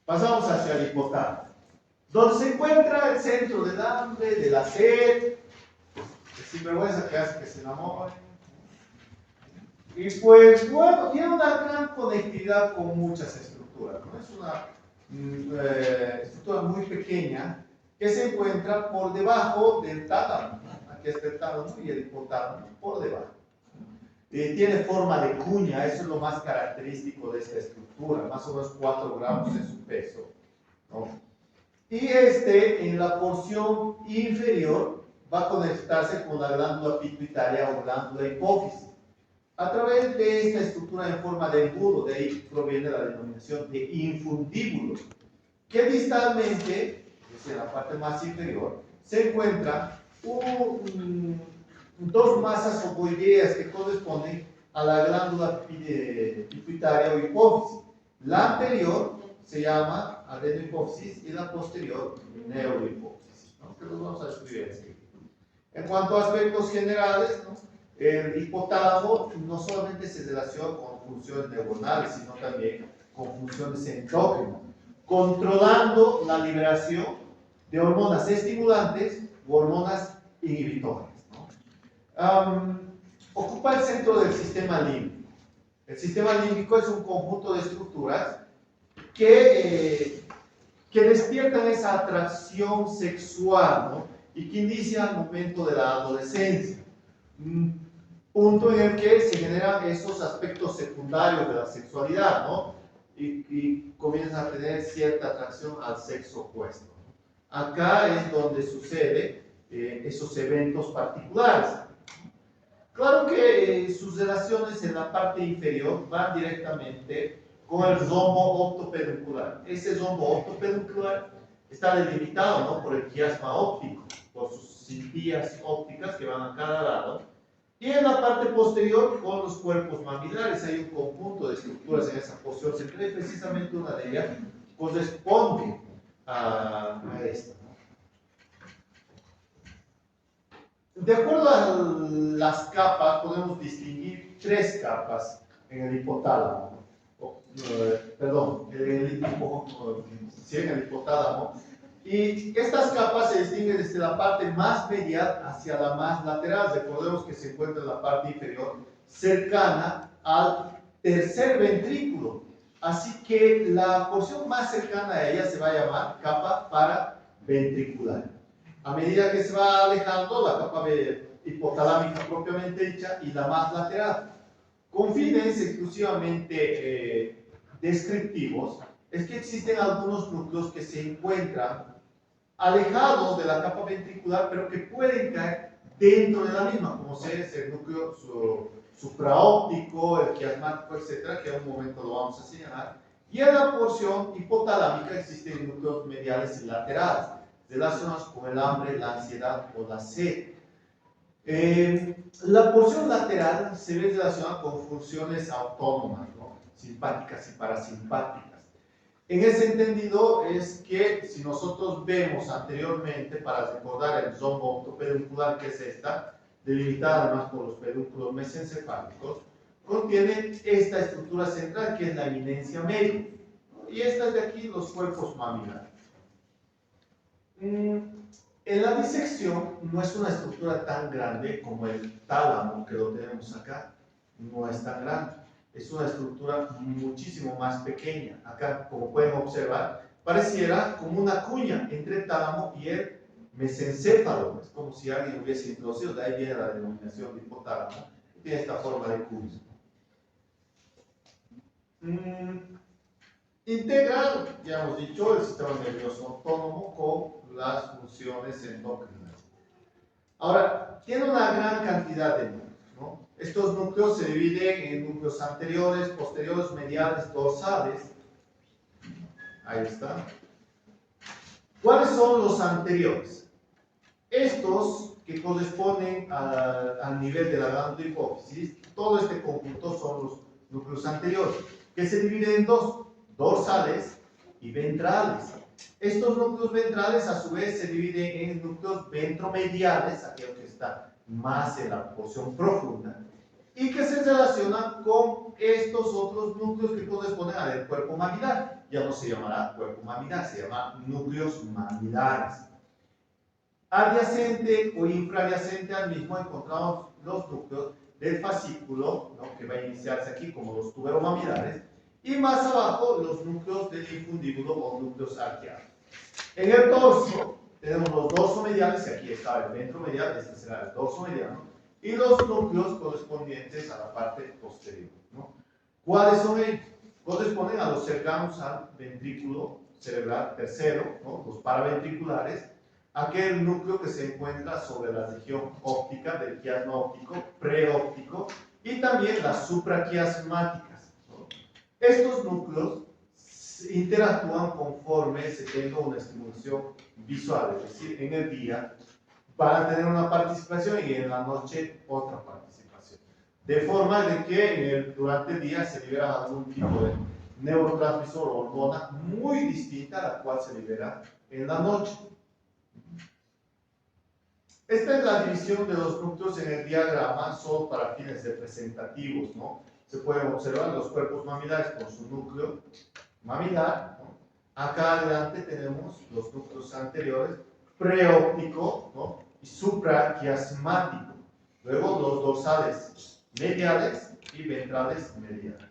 Pasamos hacia el hipotálamo, donde se encuentra el centro del hambre, de la sed, el sinvergüenza que hace que se enamore. Y pues bueno, tiene una gran conectividad con muchas estructuras, ¿no? Es una estructura muy pequeña que se encuentra por debajo del tálamo, ¿no? Aquí está el tálamo y el hipotálamo por debajo. Tiene forma de cuña, eso es lo más característico de esta estructura, más o menos 4 gramos de su peso, ¿no? Y en la porción inferior va a conectarse con la glándula pituitaria o glándula hipófisis. A través de esta estructura en forma de embudo, de ahí proviene la denominación de infundíbulo, que distalmente, es en la parte más inferior, se encuentran dos masas ovoideas que corresponden a la glándula pituitaria o hipófisis. La anterior se llama adenohipófisis y la posterior neurohipófisis, ¿no? Que los vamos a escribir así. En cuanto a aspectos generales, ¿no? El hipotálamo no solamente se relaciona con funciones neuronales, sino también con funciones endócrinas, controlando la liberación de hormonas estimulantes u hormonas inhibitoras, ¿no? Ocupa el centro del sistema límbico. El sistema límbico es un conjunto de estructuras que despiertan esa atracción sexual, ¿no? Y que inicia al momento de la adolescencia. Punto en el que se generan esos aspectos secundarios de la sexualidad, ¿no? Y comienzan a tener cierta atracción al sexo opuesto. Acá es donde sucede esos eventos particulares. Claro que sus relaciones en la parte inferior van directamente con el zombo optopeduncular. Ese zombo optopeduncular está delimitado, ¿no? Por el quiasma óptico, por sus cintillas ópticas que van a cada lado. Y en la parte posterior, con los cuerpos mamilares, hay un conjunto de estructuras en esa porción central y precisamente una de ellas corresponde a esta, ¿no? De acuerdo a las capas, podemos distinguir 3 capas en el hipotálamo. Perdón, en el hipotálamo. Y estas capas se distinguen desde la parte más medial hacia la más lateral. Recordemos que se encuentra en la parte inferior, cercana al tercer ventrículo. Así que la porción más cercana a ella se va a llamar capa paraventricular. A medida que se va alejando la capa hipotalámica propiamente dicha y la más lateral. Con fines exclusivamente descriptivos, es que existen algunos núcleos que se encuentran alejados de la capa ventricular, pero que pueden caer dentro de la misma, como es el núcleo supraóptico, el quiasmático, etcétera, que en un momento lo vamos a señalar. Y en la porción hipotalámica existen núcleos mediales y laterales, relacionados con el hambre, la ansiedad o la sed. La porción lateral se ve relacionada con funciones autónomas, ¿no? Simpáticas y parasimpáticas. En ese entendido es que si nosotros vemos anteriormente, para recordar el zombo optopeduncular, que es esta, delimitada además por los pedúnculos mesencefálicos, contiene esta estructura central que es la eminencia media, ¿no? Y estas de aquí, los cuerpos mamilares. En la disección no es una estructura tan grande como el tálamo, que lo tenemos acá, no es tan grande. Es una estructura muchísimo más pequeña. Acá, como pueden observar, pareciera como una cuña entre el tálamo y el mesencéfalo. Es como si alguien hubiese introducido, de ahí viene la denominación de hipotálamo. Tiene esta forma de cuña. Integra, ya hemos dicho, el sistema nervioso autónomo con las funciones endócrinas. Ahora, tiene una gran cantidad de núcleos, ¿no? Estos núcleos se dividen en núcleos anteriores, posteriores, mediales, dorsales. Ahí está. ¿Cuáles son los anteriores? Estos que corresponden al nivel de la glándula hipófisis, todo este conjunto son los núcleos anteriores, que se dividen en dos, dorsales y ventrales. Estos núcleos ventrales a su vez se dividen en núcleos ventromediales, aquello que está más en la porción profunda, y que se relacionan con estos otros núcleos que corresponden al cuerpo mamilar. ya no se llamará cuerpo mamilar, se llama núcleos mamilares. Adyacente o infraadyacente al mismo encontramos los núcleos del fascículo, ¿no?, que va a iniciarse aquí como los tuberomamilares, y más abajo los núcleos del infundíbulo o núcleos arqueados. En el dorso tenemos los dorsomediales, y aquí está el ventromedial, este será el dorso mediano, y los núcleos correspondientes a la parte posterior, ¿no? ¿Cuáles son ellos? Corresponden a los cercanos al ventrículo cerebral tercero, ¿no?, los paraventriculares, aquel núcleo que se encuentra sobre la región óptica del quiasma óptico, preóptico, y también las supraquiasmáticas, ¿no? Estos núcleos interactúan conforme se tenga una estimulación visual, es decir, en el día van a tener una participación y en la noche otra participación. De forma de que durante el día se libera algún tipo de neurotransmisor o hormona muy distinta a la cual se libera en la noche. Esta es la división de los núcleos en el diagrama, solo para fines representativos, ¿no? Se pueden observar los cuerpos mamilares con su núcleo mamilar, ¿no? Acá adelante tenemos los núcleos anteriores, preóptico, ¿no?, y supraquiasmático. Luego los dorsales mediales y ventrales mediales.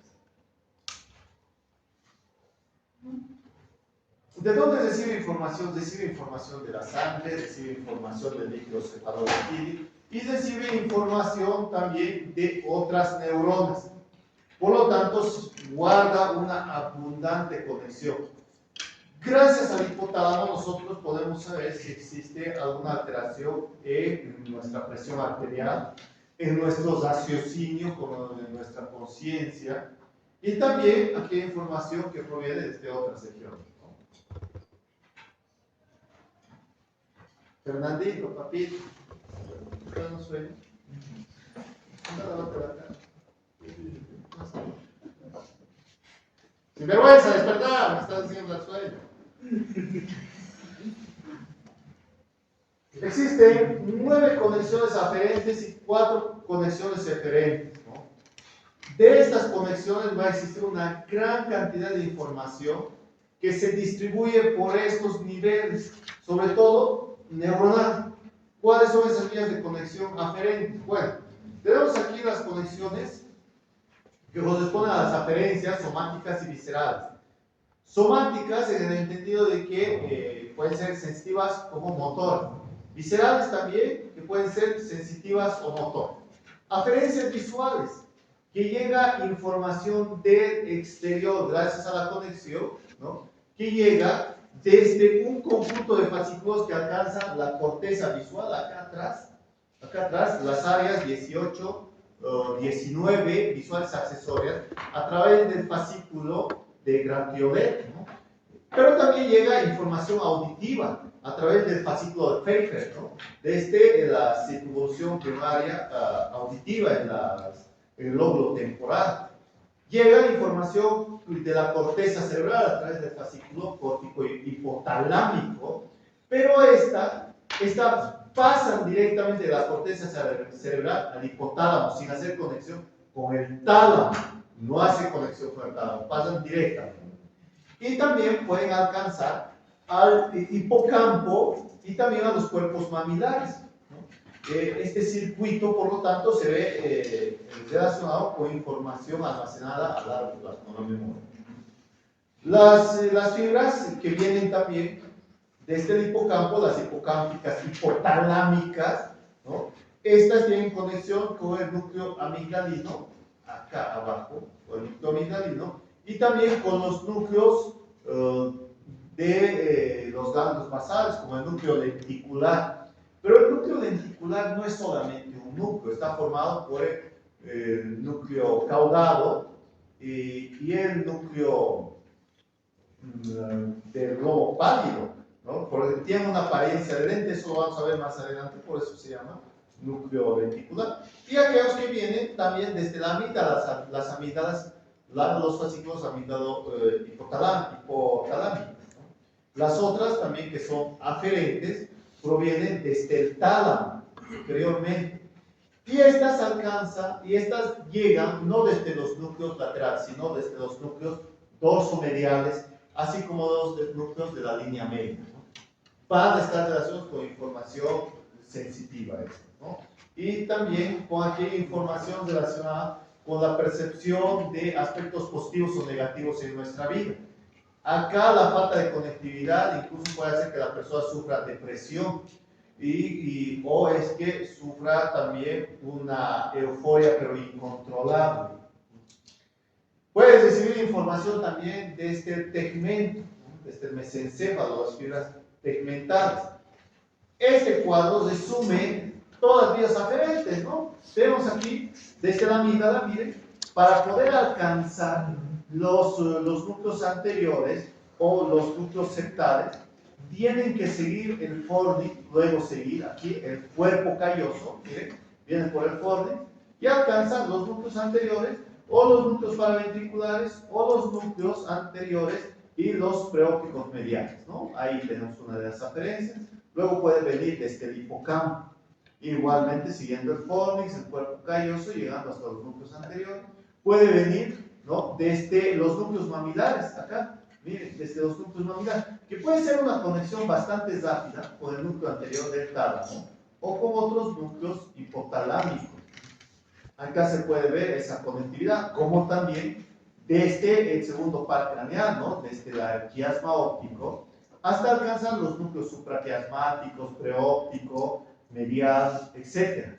¿De dónde recibe información? Recibe información de la sangre, recibe información del líquido cefalorraquídeo y recibe información también de otras neuronas. Por lo tanto, guarda una abundante conexión. Gracias al hipotálamo nosotros podemos saber si existe alguna alteración en nuestra presión arterial, en nuestro raciocinio, como en nuestra conciencia, y también aquella información que proviene de otras regiones, ¿no? Fernandito, papito, ¿estás no sueño? Sin vergüenza, despertar, me estás diciendo el sueño. Existen 9 conexiones aferentes y 4 conexiones eferentes, ¿no? De estas conexiones va a existir una gran cantidad de información que se distribuye por estos niveles, sobre todo neuronal. ¿Cuáles son esas vías de conexión aferentes? Bueno, tenemos aquí las conexiones que corresponden a las aferencias somáticas y viscerales. Somáticas en el entendido de que pueden ser sensitivas como motor. Viscerales también, que pueden ser sensitivas o motor. Aferencias visuales, que llega información del exterior gracias a la conexión, ¿no?, que llega desde un conjunto de fascículos que alcanza la corteza visual acá atrás, las áreas 18, 19 visuales accesorias, a través del fascículo de Gratiolet, ¿no? Pero también llega información auditiva a través del fascículo de Pfeiffer, ¿no?, desde la circunvolución primaria auditiva en el lóbulo temporal. Llega información de la corteza cerebral a través del fascículo córtico hipotalámico, pero estas pasan directamente de la corteza cerebral al hipotálamo sin hacer conexión con el tálamo. No hace conexión con el tálamo, pasan directamente. Y también pueden alcanzar al hipocampo y también a los cuerpos mamilares, ¿no? Este circuito, por lo tanto, se ve relacionado con información almacenada a largo plazo, no la memoria. Las fibras que vienen también desde el hipocampo, las hipocámpicas hipotalámicas, ¿no?, estas tienen conexión con el núcleo amigdalino, acá abajo, con el núcleo amigdalino, y también con los núcleos de los ganglios basales, como el núcleo lenticular. Pero el núcleo lenticular no es solamente un núcleo, está formado por el núcleo caudado y el núcleo del globo pálido, ¿no?, porque tiene una apariencia de lente, eso lo vamos a ver más adelante, por eso se llama núcleo lenticular. Y aquellos que vienen también desde la amígdala, las amígdalas, los fascículos hipotalámicos, ¿no? Las otras también, que son aferentes, provienen desde el tálamo superiormente. Y estas llegan no desde los núcleos laterales, sino desde los núcleos dorsomediales así como los núcleos de la línea media, ¿no? Van a estar relacionados con información sensitiva, ¿no? Y también con aquella información relacionada con la percepción de aspectos positivos o negativos en nuestra vida. Acá la falta de conectividad incluso puede hacer que la persona sufra depresión o es que sufra también una euforia pero incontrolable. Puedes recibir información también de este tegmento, ¿no? De este mesencéfalo, las fibras tegmentales. Este cuadro resume todas las vías aferentes, ¿no? Vemos aquí, desde la amígdala, miren, para poder alcanzar los núcleos anteriores o los núcleos septales, tienen que seguir el fornix, luego seguir aquí el cuerpo calloso, miren, vienen por el fornix y alcanzan los núcleos anteriores o los núcleos paraventriculares o los núcleos anteriores y los preópticos mediales, ¿no? Ahí tenemos una de las aferencias. Luego puede venir desde el hipocampo, igualmente siguiendo el fornix, el cuerpo calloso, llegando hasta los núcleos anteriores. Puede venir, ¿no?, desde los núcleos mamilares, acá, miren, desde los núcleos mamilares, que puede ser una conexión bastante rápida con el núcleo anterior del tálamo o con otros núcleos hipotalámicos. Acá se puede ver esa conectividad, como también desde el segundo par craneal, ¿no?, desde el quiasma óptico, hasta alcanzar los núcleos supraquiasmáticos, preóptico, medial, etc.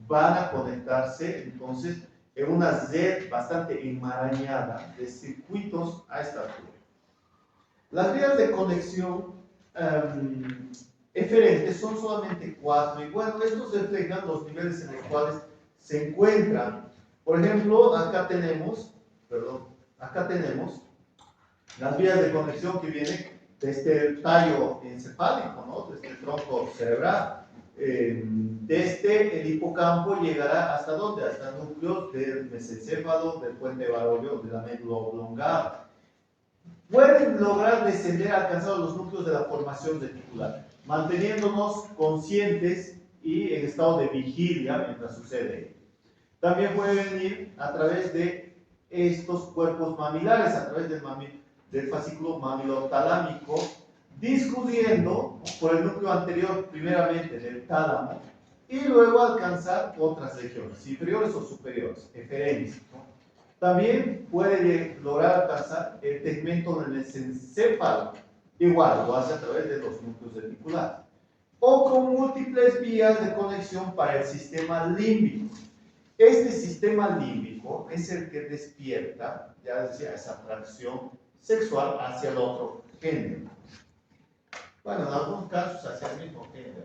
Van a conectarse entonces en una red bastante enmarañada de circuitos a esta altura. Las vías de conexión eferentes son solamente 4 y bueno, estos reflejan los niveles en los cuales se encuentran. Por ejemplo, acá tenemos las vías de conexión que vienen desde el tallo encefálico, ¿no?, desde el tronco cerebral. Desde el hipocampo llegará hasta ¿dónde? Hasta núcleos del mesencéfalo, del puente barolio, de la médula oblongada. Pueden lograr descender alcanzando los núcleos de la formación reticular, manteniéndonos conscientes y en estado de vigilia mientras sucede. También puede venir a través de estos cuerpos mamilares, a través del fascículo mamilotalámico, discurriendo, ¿no?, por el núcleo anterior, primeramente del tálamo, y luego alcanzar otras regiones, inferiores o superiores, eferentes, ¿no? También puede lograr alcanzar el tegmento del mesencéfalo, igual lo hace a través de los núcleos reticulares, o con múltiples vías de conexión para el sistema límbico. Este sistema límbico es el que despierta, ya decía, esa atracción sexual hacia el otro género. Bueno, en algunos casos hacia el mismo género,